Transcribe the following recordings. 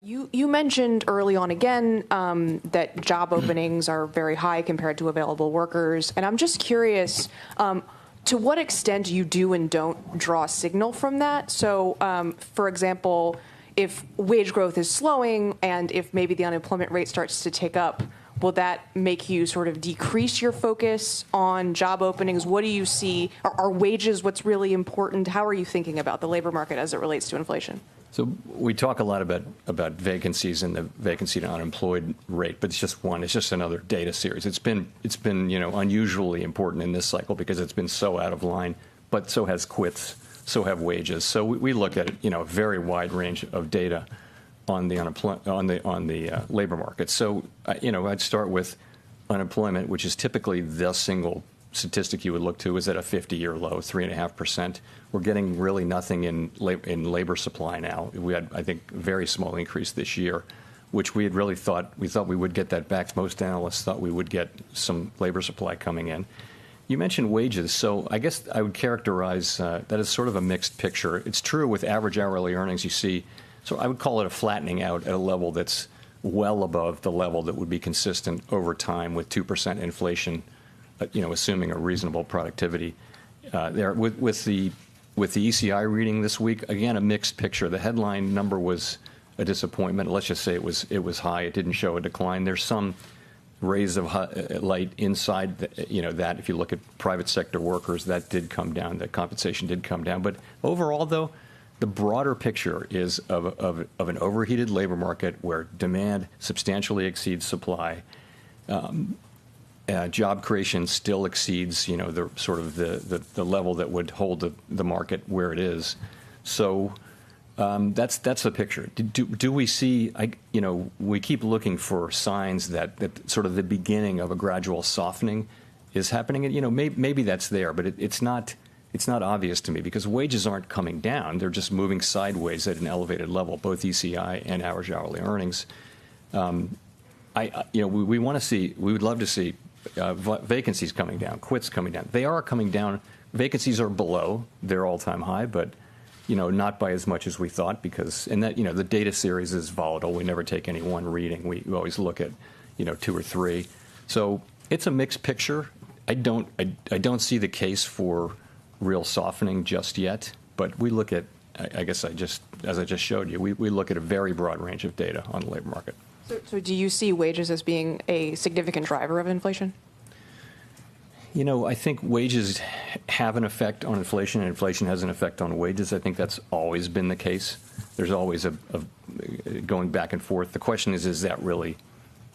You mentioned early on again that job openings are very high compared to available workers. And I'm just curious to what extent you do and don't draw a signal from that. So, for example, if wage growth is slowing and if maybe the unemployment rate starts to tick up, will that make you sort of decrease your focus on job openings? What do you see? Are wages what's really important? How are you thinking about the labor market as it relates to inflation? So we talk a lot about vacancies and the vacancy to unemployed rate, but it's just one. It's just another data series. It's been unusually important in this cycle because it's been so out of line. But so has quits, so have wages. So we look at a very wide range of data on the labor market. So I'd start with unemployment, which is typically the single statistic you would look to, is at a 50-year low, 3.5%. We're getting really nothing in labor supply now. We had, I think, a very small increase this year, which we had really thought we would get that back. Most analysts thought we would get some labor supply coming in. You mentioned wages, so I guess I would characterize that as sort of a mixed picture. It's true with average hourly earnings you see, so I would call it a flattening out at a level that's well above the level that would be consistent over time with 2% inflation, assuming a reasonable productivity. There with the ECI reading this week, again, a mixed picture. The headline number was a disappointment. Let's just say it was high. It didn't show a decline. There's some rays of light inside that if you look at private sector workers, that did come down. The compensation did come down. But overall, though, the broader picture is of an overheated labor market where demand substantially exceeds supply. Job creation still exceeds, the sort of the level that would hold the market where it is. So that's the picture. Do we see? We keep looking for signs that sort of the beginning of a gradual softening is happening. And maybe that's there, but it's not. It's not obvious to me because wages aren't coming down; they're just moving sideways at an elevated level, both ECI and average hourly earnings. We want to see. We would love to see vacancies coming down, quits coming down. They are coming down. Vacancies are below their all-time high, but not by as much as we thought because the data series is volatile. We never take any one reading. We always look at 2 or 3. So it's a mixed picture. I don't see the case for real softening just yet, but we look at, as I just showed you, we look at a very broad range of data on the labor market. So do you see wages as being a significant driver of inflation? I think wages have an effect on inflation, and inflation has an effect on wages. I think that's always been the case. There's always a going back and forth. The question is that really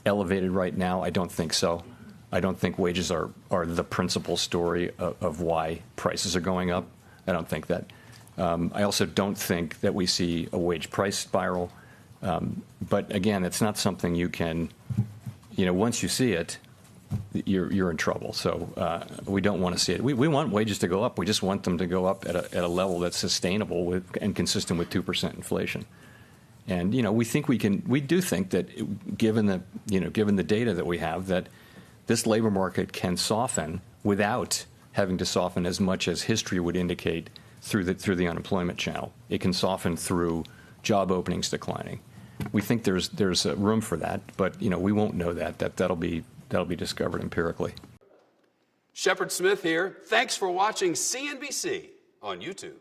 elevated right now? I don't think so. I don't think wages are the principal story of why prices are going up. I don't think that. I also don't think that we see a wage price spiral. But again, it's not something you can, once you see it, you're in trouble. So we don't want to see it. We want wages to go up. We just want them to go up at a level that's sustainable and consistent with 2% inflation. And we do think that given the data that we have, that this labor market can soften without having to soften as much as history would indicate through the unemployment channel. It can soften through job openings declining. We think there's room for that, but we won't know that'll be discovered empirically. Shepard Smith here. Thanks for watching CNBC on YouTube.